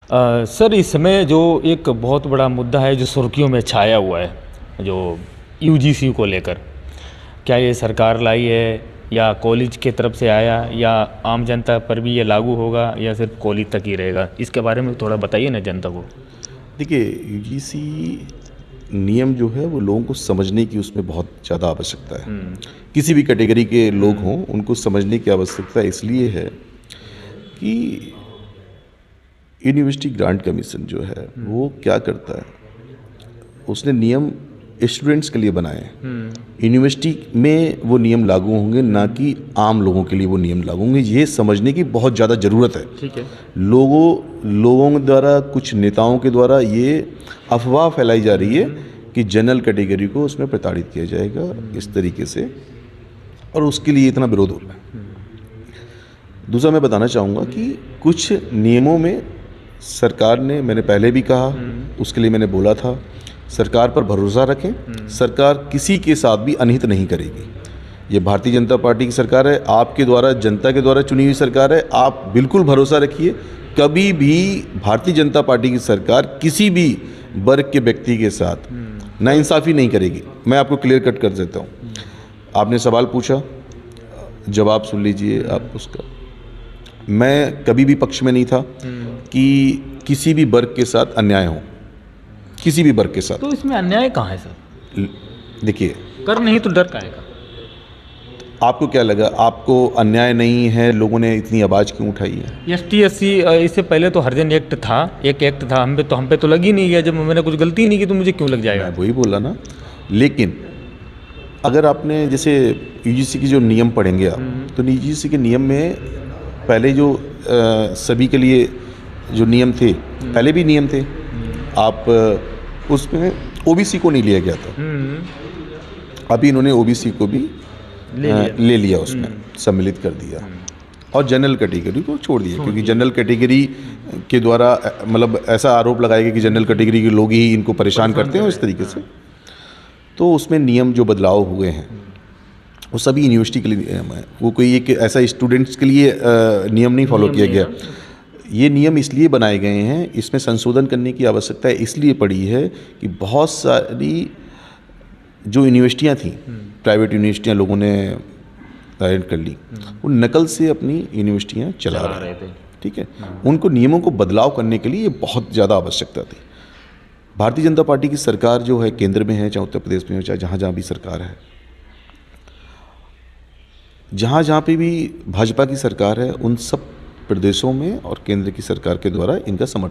Sir, इस समय जो एक बहुत बड़ा मुद्दा है जो सुर्खियों में छाया हुआ है, जो यूजीसी को लेकर, क्या ये सरकार लाई है या कॉलेज के तरफ से आया या आम जनता पर भी ये लागू होगा या सिर्फ कॉलेज तक ही रहेगा? इसके बारे में थोड़ा बताइए ना जनता को। देखिए, यूजीसी नियम जो है वो लोगों को समझने की उसमें बहुत ज़्यादा आवश्यकता है। किसी भी कैटेगरी के लोग हों, उनको समझने की आवश्यकता इसलिए है कि यूनिवर्सिटी ग्रांट कमीशन जो है वो क्या करता है, उसने नियम स्टूडेंट्स के लिए बनाए हैं। यूनिवर्सिटी में वो नियम लागू होंगे, ना कि आम लोगों के लिए वो नियम लागू होंगे। ये समझने की बहुत ज़्यादा ज़रूरत है। ठीक है। लोगों द्वारा, कुछ नेताओं के द्वारा ये अफवाह फैलाई जा रही है कि जनरल कैटेगरी को उसमें प्रताड़ित किया जाएगा इस तरीके से, और उसके लिए इतना विरोध हो रहा है। दूसरा, मैं बताना चाहूँगा कि कुछ नियमों में सरकार ने, मैंने पहले भी कहा, उसके लिए मैंने बोला था, सरकार पर भरोसा रखें। सरकार किसी के साथ भी अनहित नहीं करेगी। ये भारतीय जनता पार्टी की सरकार है, आपके द्वारा, जनता के द्वारा चुनी हुई सरकार है। आप बिल्कुल भरोसा रखिए, कभी भी भारतीय जनता पार्टी की सरकार किसी भी वर्ग के व्यक्ति के साथ नाइंसाफ़ी नहीं करेगी। मैं आपको क्लियर कट कर देता हूँ। आपने सवाल पूछा, जवाब सुन लीजिए आप उसका। मैं कभी भी पक्ष में नहीं था कि किसी भी वर्ग के साथ अन्याय हो, किसी भी वर्ग के साथ। तो इसमें अन्याय कहाँ है सर? देखिए, कर नहीं तो डर काहे का? आपको क्या लगा, आपको अन्याय नहीं है, लोगों ने इतनी आवाज़ क्यों उठाई है? ST SC इससे पहले तो हरिजन एक्ट था, एक एक्ट था, हम पे तो लग ही नहीं गया। जब मैंने कुछ गलती ही नहीं की तो मुझे क्यों लग जाएगा? मैं वही बोला ना। लेकिन अगर आपने जैसे यूजीसी के जो नियम पढ़ेंगे आप, तो यूजीसी के नियम में पहले जो सभी के लिए जो नियम थे, पहले भी नियम थे। आप उसमें ओबीसी को नहीं लिया गया था। अभी इन्होंने ओबीसी को भी ले लिया, उसमें सम्मिलित कर दिया, और जनरल कैटेगरी को छोड़ दिया, क्योंकि जनरल कैटेगरी के द्वारा मतलब ऐसा आरोप लगाया गया कि जनरल कैटेगरी के लोग ही इनको परेशान करते हैं इस तरीके से। तो उसमें नियम जो बदलाव हुए हैं वो सभी यूनिवर्सिटी के लिए नियम है। वो कोई एक ऐसा स्टूडेंट्स के लिए नियम नहीं फॉलो किया गया। ये नियम इसलिए बनाए गए हैं, इसमें संशोधन करने की आवश्यकता इसलिए पड़ी है कि बहुत सारी जो यूनिवर्सिटियाँ थीं, प्राइवेट यूनिवर्सिटियाँ लोगों ने राइट कर ली, वो नकल से अपनी यूनिवर्सिटियाँ चला रहे थे। ठीक है, उनको नियमों को बदलाव करने के लिए ये बहुत ज़्यादा आवश्यकता थी। भारतीय जनता पार्टी की सरकार जो है, केंद्र में है, चाहे उत्तर प्रदेश में हो, चाहे जहाँ जहाँ भी सरकार है, जहाँ जहाँ पे भी भाजपा की सरकार है, उन सब प्रदेशों में और केंद्र की सरकार के द्वारा इनका समर्थन